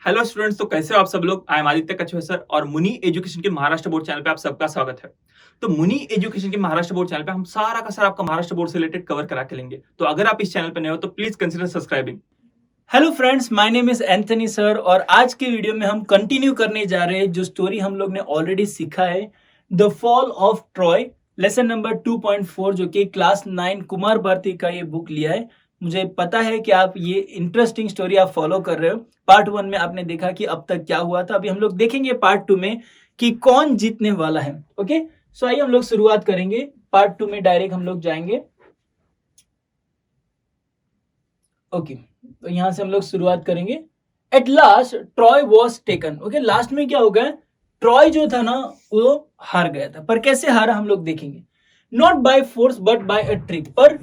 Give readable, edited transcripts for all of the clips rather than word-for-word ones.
Hello students, तो कैसे हो आप सब लोग। आई एम आदित्य कछुआ सर और मुनि एजुकेशन के महाराष्ट्र बोर्ड चैनल पे आप सबका स्वागत है। तो मुनि एजुकेशन के महाराष्ट्र बोर्ड चैनल पे हम सारा का सारा आपका महाराष्ट्र बोर्ड से रिलेटेड कवर करा के लेंगे। तो अगर आप इस चैनल पे नए हो तो please consider subscribing. Hello friends, my name is Anthony sir और आज के वीडियो में हम कंटिन्यू करने जा रहे हैं जो स्टोरी हम लोग ने ऑलरेडी सीखा है, the fall of Troy, lesson number 2.4, जो कि क्लास 9 कुमार भारती का ये बुक लिया है। मुझे पता है कि आप ये इंटरेस्टिंग स्टोरी आप फॉलो कर रहे हो। पार्ट 1 में आपने देखा कि अब तक क्या हुआ था। अभी हम लोग देखेंगे पार्ट 2 में कि कौन जीतने वाला है। ओके, सो आइए हम लोग शुरुआत करेंगे। पार्ट 2 में डायरेक्ट हम लोग जाएंगे। ओके, तो यहां से हम लोग शुरुआत करेंगे। At last Troy was taken. Okay, last में क्या हो गया, ट्रॉय जो था ना वो हार गया था। पर कैसे हारा हम लोग देखेंगे। Not by force but by a trick, पर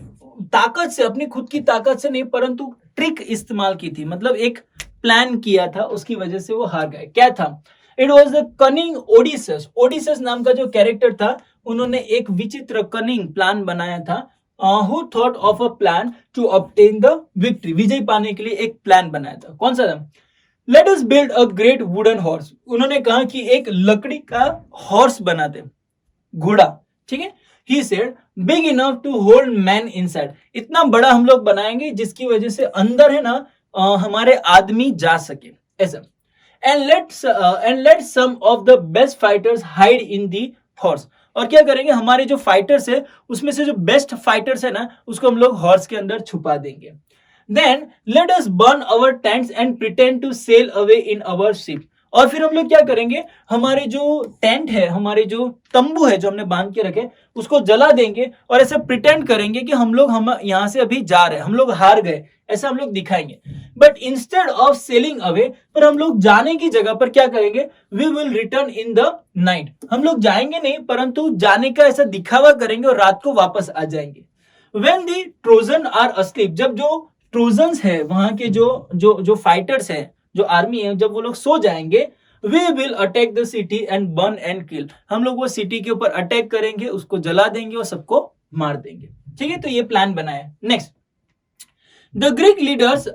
ताकत से, अपनी खुद की ताकत से नहीं परंतु ट्रिक इस्तेमाल की थी, मतलब एक प्लान किया था, उसकी वजह से वो हार गए। क्या था? It was the cunning Odysseus. Odysseus नाम का जो कैरेक्टर था, उन्होंने एक विचित्र कनिंग प्लान बनाया था। who thought of a plan to obtain the victory, विजय पाने के लिए एक प्लान बनाया था। कौन सा था? Let us build a great wooden horse। उन्होंने कहा कि एक लकड़ी का हॉर्स बनाते, घोड़ा, ठीक है। He said big enough to hold man inside, इतना बड़ा हम लोग बनाएंगे जिसकी वजह से अंदर है ना हमारे आदमी जा सके, ऐसा। And let some of the best fighters hide in the horse, और क्या करेंगे, हमारे जो फाइटर्स है उसमें से जो बेस्ट फाइटर्स है ना उसको हम लोग हॉर्स के अंदर छुपा देंगे। Then let us burn our tents and pretend to sail away in our ship, और फिर हम लोग क्या करेंगे, हमारे जो टेंट है, हमारे जो तंबू है जो हमने बांध के रखे, उसको जला देंगे और ऐसे प्रिटेंड करेंगे कि हम यहाँ से अभी जा रहे हैं, हम लोग हार गए, ऐसा हम लोग दिखाएंगे। But instead of sailing away, पर हम लोग जाने की जगह पर क्या करेंगे, we will return in the night, हम लोग जाएंगे नहीं परंतु जाने का ऐसा दिखावा करेंगे और रात को वापस आ जाएंगे। When the Trojan are asleep, जब जो ट्रोजन्स है, वहां के जो जो जो फाइटर्स है, जो आर्मी है, जब वो लोग सो जाएंगे, we will attack the city and burn and kill, हम लोग वो सिटी के ऊपर अटैक करेंगे, उसको जला देंगे और सबको मार देंगे। ठीक है, तो ये प्लान बनाया। Next, The Greek leaders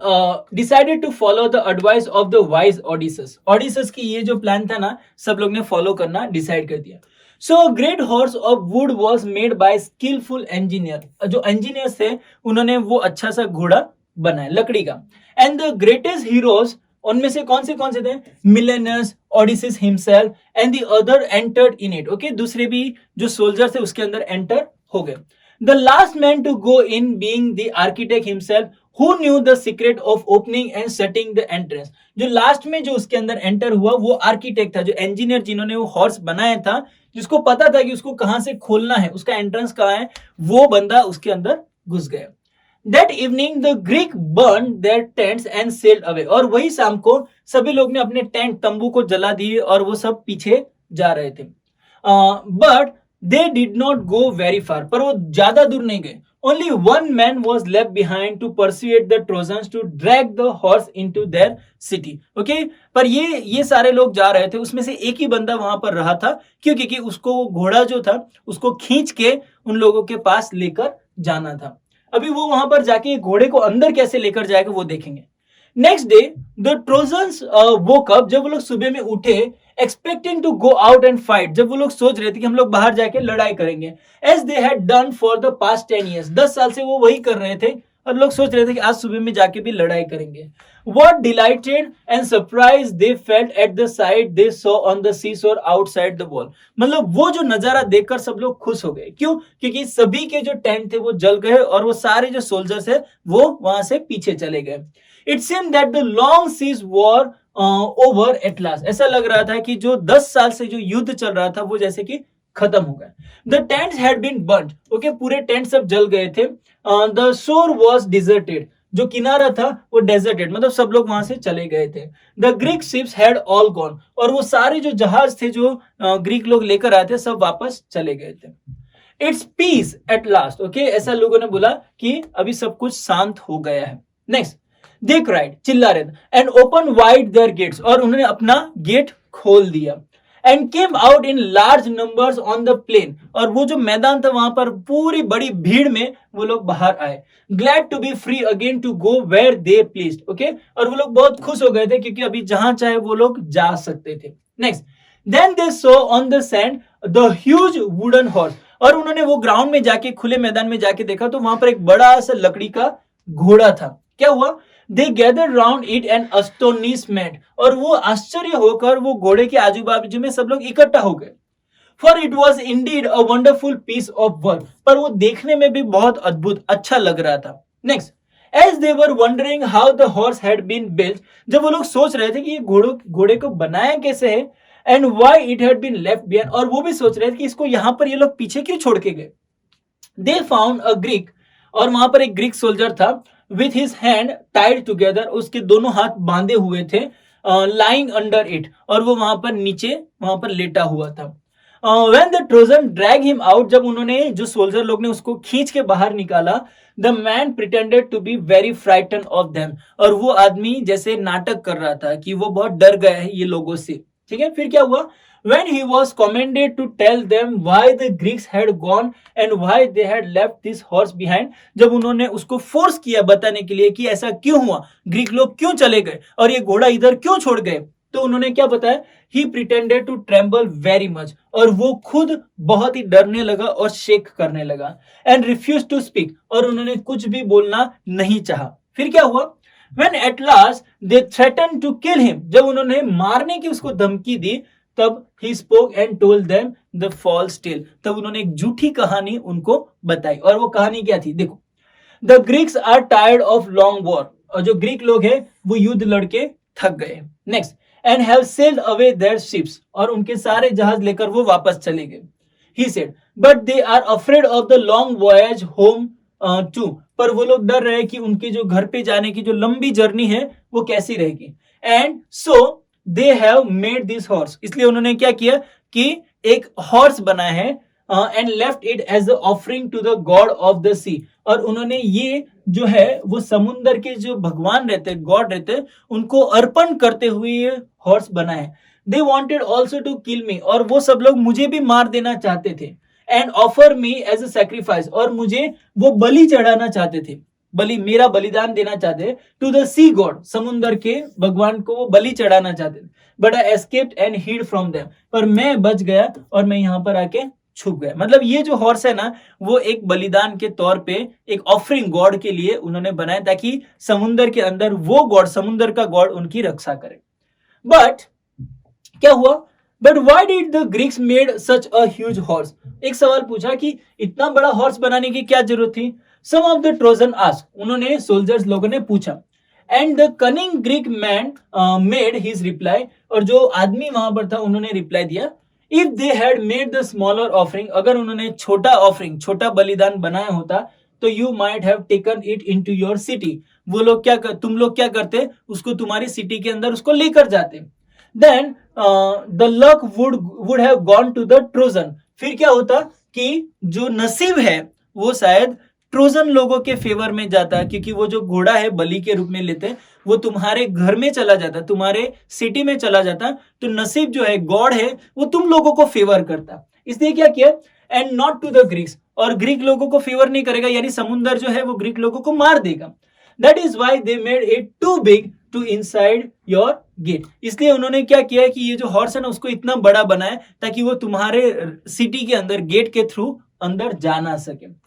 decided to follow the advice of the wise Odysseus. Odysseus की ये जो प्लान था ना, सब लोग ने फॉलो करना डिसाइड कर दिया। So a great horse of wood was made by skillful engineer. जो engineers थे उन्होंने वो अच्छा सा घोड़ा बनाया लकड़ी का। And the greatest heroes, उनमें से कौन से थे? Milenus, Odysseus himself and the other entered in it. Okay, दूसरे भी जो सोल्जर थे उसके अंदर एंटर हो गए। The last man to go in being the architect himself, who knew the secret of opening and setting the entrance. जो last में जो उसके अंदर एंटर हुआ वो आर्किटेक्ट था, जो इंजीनियर जिन्होंने वो हॉर्स बनाया था, जिसको पता था कि उसको कहां से खोलना है, उसका एंट्रेंस कहां है, वो बंदा उसके अंदर घुस गया। That evening the Greek burned their tents and sailed away, और वही शाम को सभी लोग ने अपने टेंट तंबू को जला दिए और वो सब पीछे जा रहे थे। But they did not go very far, पर वो ज्यादा दूर नहीं गए। Only one man was left behind to persuade the Trojans to drag the horse into their city. Okay, पर ये सारे लोग जा रहे थे, उसमें से एक ही बंदा वहां पर रहा था, क्योंकि उसको वो घोड़ा जो था उसको खींच के उन लोगों के पास लेकर जाना था। अभी वो वहां पर जाके घोड़े को अंदर कैसे लेकर जाएगा वो देखेंगे। Next day the Trojans woke up, जब वो लोग सुबह में उठे, expecting to go out and fight, जब वो लोग सोच रहे थे कि हम लोग बाहर जाके लड़ाई करेंगे, as they had done for the past 10 years, 10 साल से वो वही कर रहे थे और लोग सोच रहे थे कि आज सुबह में जाके भी लड़ाई करेंगे। What delighted and surprised they felt at the sight they saw on the seashore outside the wall, मतलब वो जो नजारा देखकर सब लोग खुश हो गए। क्यों? क्योंकि सभी के जो टेंट थे वो जल गए और वो सारे जो सोल्जर्स है वो वहां से पीछे चले गए। It seemed that the long siege war over at last, ऐसा लग रहा था कि जो 10 साल से जो युद्ध चल रहा था वो जैसे कि खत्म हो गया। The tents had been burnt, okay, पूरे टेंट सब जल गए थे। The shore was deserted, जो किनारा था वो डेजर्टेड, मतलब सब लोग वहां से चले गए थे। The Greek ships had all gone, और वो सारे जो जहाज थे जो ग्रीक लोग लेकर आए थे सब वापस चले गए थे। It's peace at last, okay, ऐसा लोगों ने बोला कि अभी सब कुछ शांत हो गया है। नेक्स्ट, they cried, चिल्ला रहे थे, and opened wide their gates, और उन्होंने अपना गेट खोल दिया। And came out in large numbers on the plain, और वो जो मैदान था वहां पर पूरी बड़ी भीड़ में वो लोग बाहर आए. Glad to be free again to go where they pleased. Okay, और वो लोग बहुत खुश हो गए थे क्योंकि अभी जहां चाहे वो लोग जा सकते थे. Next, then they saw on the sand the huge wooden horse, और उन्होंने वो ग्राउंड में जाके, खुले मैदान में जाके देखा तो वहां पर एक बड़ा सा लकड़ी का घोड़ा था. क्या हुआ? They gather round it and astonishment, और वो आश्चर्य होकर वो घोड़े के आजू बाजू में सब लोग इकट्ठा हो गए. For it was indeed a wonderful piece of work, पर वो देखने में भी बहुत अद्भुत अच्छा लग रहा था. Next, as they were wondering how the horse had been built, जब वो लोग सोच रहे थे कि ये घोड़े को बनाया कैसे है, and why it had been left behind, और वो भी सोच रहे थे कि इसको यहां पर ये लोग पीछे क्यों छोड़ के गए. दे फाउंड अ ग्रीक, और वहां पर एक ग्रीक सोल्जर था, with his hand Tide together, उसके दोनों हाथ बांधे हुए थे, लाइंग अंडर इट, और वो वहां पर नीचे वहां पर लेटा हुआ था. When the Trojan drag him out, जब उन्होंने, जो सोल्जर लोग ने उसको खींच के बाहर निकाला, the man pretended to be very frightened of them, और वो आदमी जैसे नाटक कर रहा था कि वो बहुत डर गया है ये लोगों से. ठीक है, फिर क्या हुआ? When he was commanded to tell them why the Greeks had gone and why they had left this horse behind, जब उन्होंने उसको फोर्स किया बताने के लिए कि ऐसा क्यों हुआ, ग्रीक लोग क्यों चले गए और ये घोड़ा इधर क्यों छोड़ गए, तो उन्होंने क्या बताया? He pretended to tremble very much, और वो खुद बहुत ही डरने लगा और शेक करने लगा. And refused to speak, और उन्होंने कुछ भी बोलना नहीं चाहा. फिर क्या हुआ? When at last they threatened to kill him, जब उन्होंने मारने की उसको धमकी दी, तब he spoke and told them the false tale, तब उन्होंने एक झूठी कहानी उनको बताई. और वो कहानी क्या थी? देखो, the Greeks are tired of long war, और जो ग्रीक लोग हैं वो युद्ध लड़के थक गए. Next, and have sailed away their ships, और उनके सारे जहाज लेकर वो वापस चले गए. He said, but they are afraid of the long voyage home too, पर वो लोग डर रहे कि उनके जो घर पे जाने की जो लंबी जर्नी है वो कैसी रहेगी. And so they have made this horse, इसलिए उन्होंने क्या किया कि एक हॉर्स बनाया है, and left it as a offering to the god of the sea, और उन्होंने ये जो है वो समुद्र के जो भगवान रहते, गॉड रहते, उनको अर्पण करते हुए ये हॉर्स बनाया है. They wanted also to kill me, और वो सब लोग मुझे भी मार देना चाहते थे. And offer me as a sacrifice, और मुझे वो बलि चढ़ाना चाहते थे, मेरा बलिदान देना चाहते, टू द सी गॉड, समुद्र के भगवान को वो बलि चढ़ाना चाहते. But I escaped and hid from them, पर मैं बच गया और मैं यहाँ पर आके छुप गया. मतलब ये जो हॉर्स है ना, वो एक बलिदान के तौर पे, एक ऑफरिंग गॉड के लिए उन्होंने बनाया, ताकि समुद्र के अंदर वो गॉड, समुद्र का गॉड उनकी रक्षा करे. बट क्या हुआ? But why did the Greeks made such a huge horse, एक सवाल पूछा कि इतना बड़ा हॉर्स बनाने की क्या जरूरत थी. Some of the Trojan asked, उन्होंने सोल्जर्स लोगों ने पूछा. And the cunning Greek man made his reply, और जो आदमी वहां पर था उन्होंने रिप्लाई दिया, if they had made the smaller offering, अगर उन्होंने छोटा ऑफरिंग, छोटा बलिदान बनाया होता, तो you might have taken it into your city, वो लोग क्या तुम लोग क्या करते, उसको तुम्हारी सिटी के अंदर उसको लेकर जाते. Then the luck would have gone to the Trojan, फिर क्या होता कि जो नसीब है वो शायद ट्रोजन लोगों के फेवर में जाता, क्योंकि वो जो घोड़ा है बलि के रूप में लेते, वो तुम्हारे घर में चला जाता, तुम्हारे सिटी में चला जाता, तो नसीब जो है, गॉड है, वो तुम लोगों को फेवर करता. इसलिए क्या किया? And not to the Greeks, और ग्रीक लोगों को फेवर नहीं करेगा, यानी समुद्र जो है वो ग्रीक लोगों को मार देगा. That is why they made it too big to inside your gate, इसलिए उन्होंने क्या किया कि ये जो हॉर्स है ना उसको इतना बड़ा बनाया ताकि वो तुम्हारे सिटी के अंदर गेट के थ्रू अंदर जा ना सके.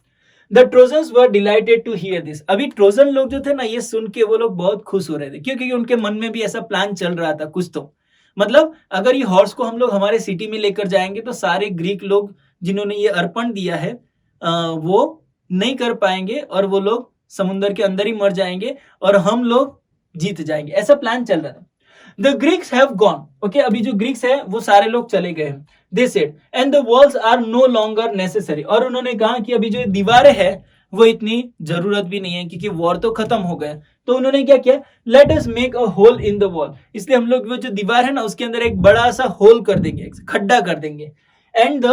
The Trojans were delighted to hear this. अभी ट्रोजन लोग जो थे ना, ये सुन के वो लोग बहुत खुश हो रहे थे, क्योंकि उनके मन में भी ऐसा प्लान चल रहा था कुछ तो. मतलब अगर ये हॉर्स को हम लोग हमारे सिटी में लेकर जाएंगे तो सारे ग्रीक लोग जिन्होंने ये अर्पण दिया है वो नहीं कर पाएंगे, और वो लोग समुद्र के अंदर ही मर जाएंगे और हम लोग जीत जाएंगे. ऐसा प्लान चल रहा था. The Greeks have gone. Okay, अभी जो ग्रीक्स है वो सारे लोग चले गए हैं. They said, and the walls are no longer necessary. और उन्होंने कहा कि अभी जो दीवारें हैं वो इतनी जरूरत भी नहीं है, क्योंकि वॉर तो खत्म हो गया. तो उन्होंने क्या किया? Let us make a hole in the wall. इसलिए हम लोग वो जो दीवार है ना उसके अंदर एक बड़ा सा होल कर देंगे, खड्डा कर देंगे. And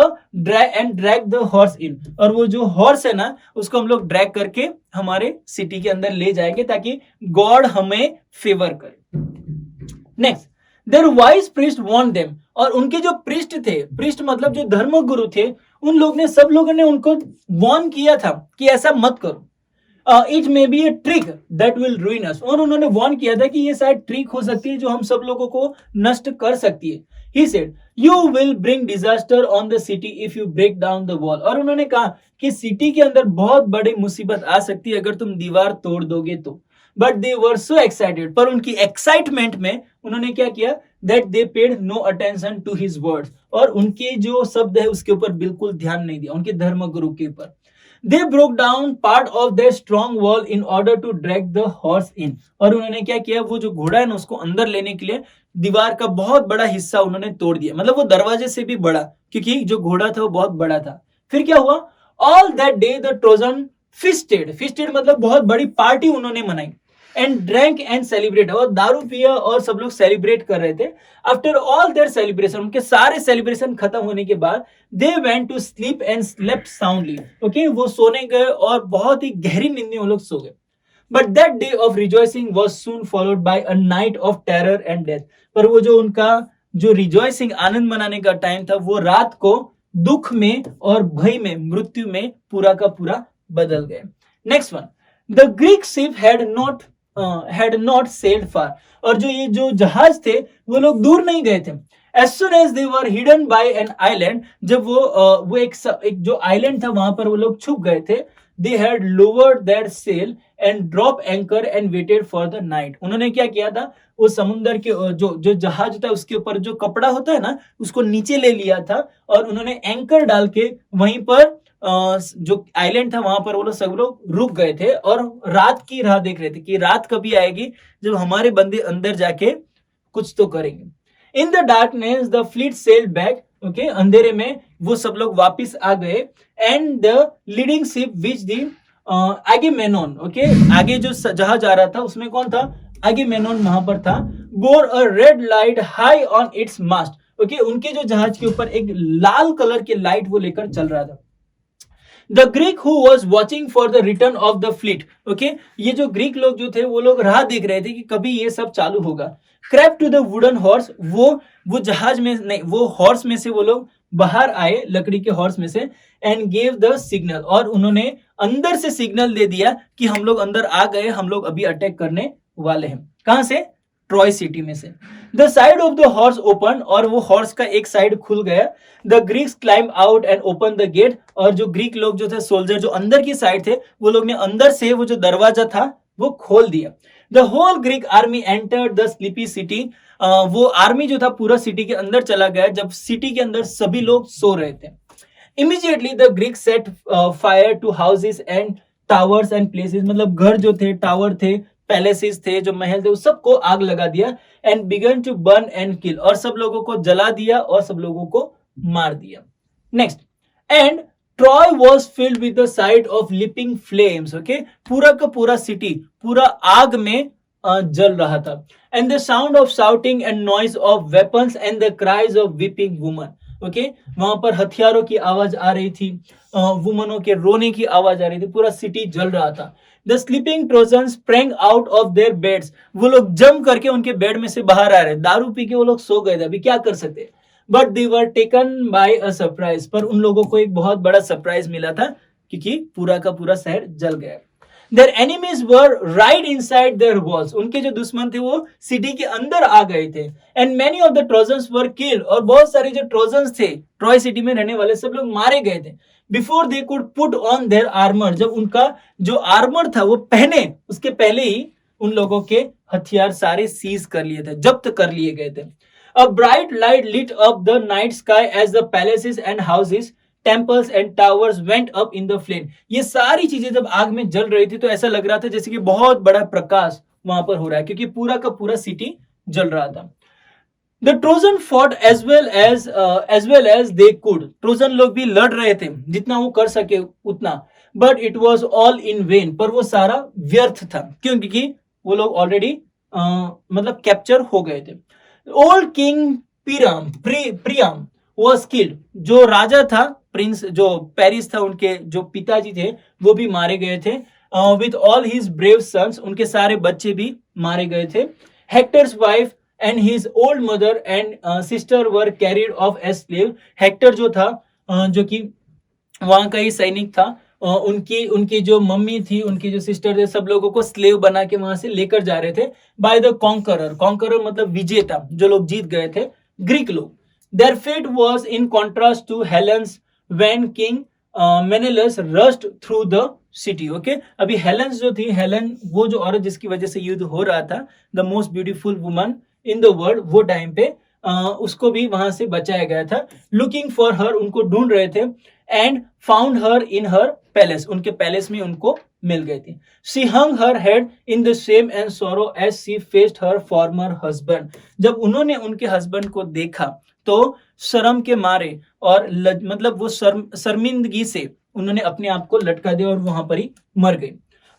drag the horse in. और वो जो हॉर्स है ना उसको हम लोग ड्रैग करके हमारे सिटी के अंदर ले जाएंगे ताकि गॉड हमें फेवर करे. Next, their wise priest warn them, और उनके जो प्रीस्ट थे, प्रीस्ट मतलब जो धर्म गुरु थे, उन लोग ने, सब लोगों ने उनको वार्न किया था कि ऐसा मत करो, it may be a trick that will ruin us, और उन्होंने वार्न किया था कि ये शायद ट्रिक हो सकती है जो हम सब लोगों को नष्ट कर सकती है. He said you will bring disaster on the city if you break down the wall, और उन्होंने कहा कि सिटी के अंदर बहुत बड़ी मुसीबत आ सकती है अगर तुम दीवार तोड़ दोगे तो. But they were so excited, पर उनकी एक्साइटमेंट में उन्होंने क्या किया, that they paid no attention to his words, और उनके जो शब्द है उसके ऊपर बिल्कुल ध्यान नहीं दिया, उनके धर्म गुरु के ऊपर. They broke down part of their strong wall in order to drag the horse in, और उन्होंने क्या किया, वो जो घोड़ा है ना उसको अंदर लेने के लिए दीवार का बहुत बड़ा हिस्सा उन्होंने तोड़ दिया, मतलब वो दरवाजे से भी बड़ा, क्योंकि जो घोड़ा था वो बहुत बड़ा था. फिर क्या हुआ, all that day the Trojan fisted मतलब बहुत बड़ी पार्टी उन्होंने मनाई, एंड ड्रैंक एंड सेलिब्रेट, और दारू पिया और सब लोग सेलिब्रेट कर रहे थे. आफ्टर ऑल देयर सेलिब्रेशन, उनके सारे सेलिब्रेशन खत्म होने के बाद, they went to sleep and slept soundly. Okay, वो सोने गए और बहुत ही गहरी नींद में वो लोग सो गए. But that day of rejoicing was soon followed by a night of terror and death, पर वो जो उनका जो रिजॉइसिंग आनंद मनाने का टाइम था, वो रात को दुख में और भय में, मृत्यु में पूरा का पूरा बदल गए. Next one, the Greek ship had not sailed far, और जो ये जो जहाज थे वो लोग दूर नहीं गए थे. As soon as they were hidden by an island, जब वो एक जो आइलैंड था वहां पर वो लोग छुप गए थे, they had lowered their sail and dropped anchor and waited for the night. उन्होंने क्या किया था, वो समुद्र के जो जहाज था उसके ऊपर जो कपड़ा होता है ना उसको नीचे ले लिया था, और उन्होंने एंकर डाल के वहीं पर जो आइलैंड था वहां पर वो लोग सब लोग रुक गए थे और रात की राह देख रहे थे कि रात कभी आएगी जब हमारे बंदे अंदर जाके कुछ तो करेंगे. In the darkness the fleet sailed back, okay, अंधेरे में वो सब लोग वापिस आ गए. And the leading ship which the Agamemnon, okay, आगे जो जहाज आ रहा था उसमें कौन था, एगेमेनॉन वहां पर था. Bore a red light high on its mast, okay, उनके जो जहाज के ऊपर एक लाल कलर की लाइट वो लेकर चल रहा था. The Greek who was watching for the return of the fleet, okay, ये जो ग्रीक लोग जो थे वो लोग राह देख रहे थे कि कभी ये सब चालू होगा. Crept to the wooden horse, वो जहाज में नहीं, वो हॉर्स में से वो लोग बाहर आए, लकड़ी के हॉर्स में से, and gave the signal, और उन्होंने अंदर से सिग्नल दे दिया कि हम लोग अंदर आ गए, हम लोग अभी अटैक करने वाले हैं. कहां से, ट्रॉय सिटी में से. The side of the horse open, और वो हॉर्स का एक साइड खुल गया. The Greeks climb out and open the gate, और जो ग्रीक लोग जो थे, सोल्जर जो अंदर की साइड थे, वो लोग ने अंदर से वो जो दरवाजा था वो खोल दिया. The whole Greek army entered the sleepy city, वो आर्मी जो था पूरा सिटी के अंदर चला गया जब सिटी के अंदर सभी लोग सो रहे थे. Immediately the Greek set fire to houses and towers and places, मतलब घर जो थे, टावर थे, पैलेसेस थे, जो महल थे, उस सबको आग लगा दिया. And began to burn and kill, और सब लोगों को जला दिया और सब लोगों को मार दिया. Next, and Troy was filled with the site of leaping flames, okay, पूरा का पूरा सिटी पूरा आग में जल रहा था. And the sound of shouting and noise of weapons and the cries of weeping woman, okay, वहां पर हथियारों की आवाज आ रही थी, वुमनों के रोने की आवाज आ रही थी, पूरा सिटी जल रहा था. The sleeping Trojans sprang out of their beds, वो लोग जम करके उनके बेड में से बाहर आ रहे, दारू पी के वो लोग सो गए थे, अभी क्या कर सकते. But they were taken by a surprise, पर उन लोगों को एक बहुत बड़ा सरप्राइज मिला था क्योंकि पूरा का पूरा शहर जल गया. Their enemies were right inside their walls, उनके जो दुश्मन थे वो सिटी के अंदर आ गए थे. And many of the Trojans were killed, और बहुत सारे जो ट्रोजन्स थे, ट्रॉय सिटी में रहने वाले सब लोग मारे गए थे. Before they could put on their armour, जब उनका जो आर्मर था वो पहने उसके पहले ही उन लोगों के हथियार सारे सीज कर लिए थे, जब्त कर लिए गए थे. A bright light lit up the night sky as the palaces and houses, temples and towers went up in the flame. ये सारी चीजें जब आग में जल रही थी तो ऐसा लग रहा था जैसे कि बहुत बड़ा प्रकाश वहां पर हो रहा है, क्योंकि पूरा का पूरा सिटी जल रहा था. The Trojan fought as well as they could. Trojan लोग भी लड़ रहे थे जितना वो कर सके उतना. But it was all in vain. पर वो सारा व्यर्थ था. क्यों? क्योंकि वो लोग ऑलरेडी मतलब कैप्चर हो गए थे. Old King Priam was killed. जो राजा था, प्रिंस जो पेरिस था, उनके जो पिताजी थे वो भी मारे गए थे. With all his brave sons, उनके सारे बच्चे भी मारे गए थे. Hector's wife and his old mother and sister were carried off as slave. Hector जो था जो कि वहां का ही सैनिक था, उनकी जो मम्मी थी, उनकी जो सिस्टर थे, सब लोगों को स्लेव बना के वहां से लेकर जा रहे थे बाय द कॉन्करर। कॉन्करर मतलब विजेता, जो लोग जीत गए थे, ग्रीक लोग। Their fate was in contrast to Helen's when king Menelaus rushed through the city. Okay, अभी हेलेंस जो थी, हेलेन वो जो औरत जिसकी वजह से युद्ध हो रहा था, the most beautiful woman in the world, वो टाइम पे उसको भी वहां से बचाया गया था। लुकिंग फॉर हर, उनको ढूंढ रहे थे, and found her in her palace, उनके पैलेस में उनको मिल गई थी। She hung her head in the shame and sorrow as she faced her former husband. जब उन्होंने उनके हस्बैंड को देखा तो शर्म के मारे और मतलब वो शर्मिंदगी से उन्होंने अपने आप को लटका दिया और वहां पर ही मर गई।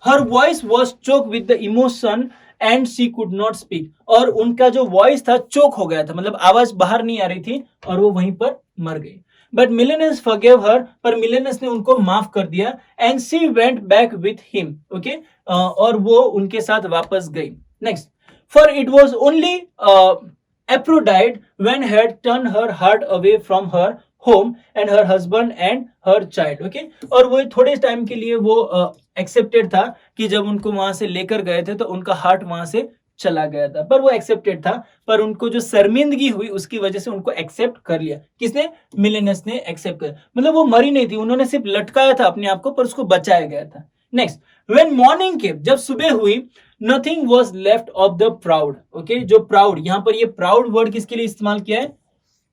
Her voice was choke with the emotion and she could not speak, और उनका जो वॉइस था चोक हो गया था, मतलब आवाज बाहर नहीं आ रही थी, और वो वहीं पर मर गई। बट मिलेनस फॉरगिव हर, पर मिलेनस ने उनको माफ कर दिया, and she went back with him. Okay, और वो उनके साथ वापस गई। Next, for it was only Aphrodite when had turn her heart away from her home and her husband and her child. Okay, और वो थोड़े टाइम के लिए वो एक्सेप्टेड था कि जब उनको वहां से लेकर गए थे तो उनका हार्ट वहां से चला गया था, पर वो एक्सेप्टेड था, पर उनको जो शर्मिंदगी हुई उसकी वजह से उनको एक्सेप्ट कर लिया। किसने? मिलेनस ने एक्सेप्ट कर, मतलब वो मरी नहीं थी, उन्होंने सिर्फ लटकाया था अपने आप को, पर उसको बचाया गया था। नेक्स्ट, व्हेन मॉर्निंग केम, जब सुबह हुई, nothing was left of the proud. Okay, जो प्राउड, यहाँ पर ये प्राउड वर्ड किसके लिए इस्तेमाल किया है?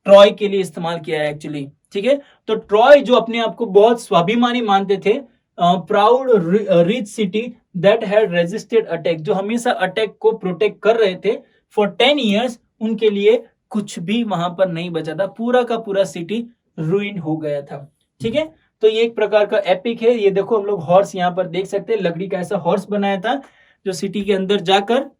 ट्रॉय के लिए इस्तेमाल किया है एक्चुअली। ठीक है, तो ट्रॉय जो अपने आप को बहुत स्वाभिमानी मानते थे, proud rich city that had resisted attack, जो हमेशा अटैक को प्रोटेक्ट कर रहे थे फॉर 10 years, उनके लिए कुछ भी वहां पर नहीं बचा था, पूरा का पूरा सिटी रूइन हो गया था। ठीक है, तो ये एक प्रकार का एपिक है। ये देखो हम लोग हॉर्स यहाँ पर देख सकते हैं, लकड़ी का ऐसा हॉर्स बनाया था जो सिटी के अंदर जाकर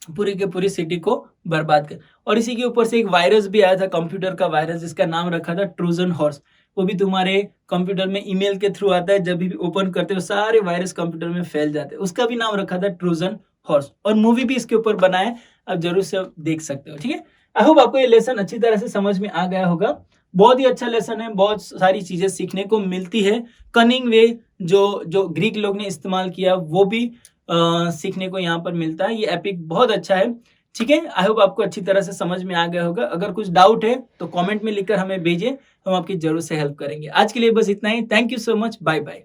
पूरी के पूरी सिटी को बर्बाद कर। और इसी के ऊपर से एक वायरस भी आया था, कंप्यूटर का वायरस, जिसका नाम रखा था ट्रोजन हॉर्स। वो भी तुम्हारे कंप्यूटर में ईमेल के थ्रू आता है, जब भी ओपन करते हो सारे वायरस कंप्यूटर में फैल जाते हैं, उसका भी नाम रखा था ट्रोजन हॉर्स, और मूवी भी इसके ऊपर बना है, आप जरूर से देख सकते हो। ठीक है, आई होप आपको ये लेसन अच्छी तरह से समझ में आ गया होगा। बहुत ही अच्छा लेसन है, बहुत सारी चीजें सीखने को मिलती है। कनिंग वे जो ग्रीक लोग ने इस्तेमाल किया वो भी सीखने को यहाँ पर मिलता है। ये एपिक बहुत अच्छा है। ठीक है, आई होप आपको अच्छी तरह से समझ में आ गया होगा। अगर कुछ डाउट है तो कमेंट में लिखकर हमें भेजिए, हम आपकी जरूर से हेल्प करेंगे। आज के लिए बस इतना ही। Thank you so much, bye bye.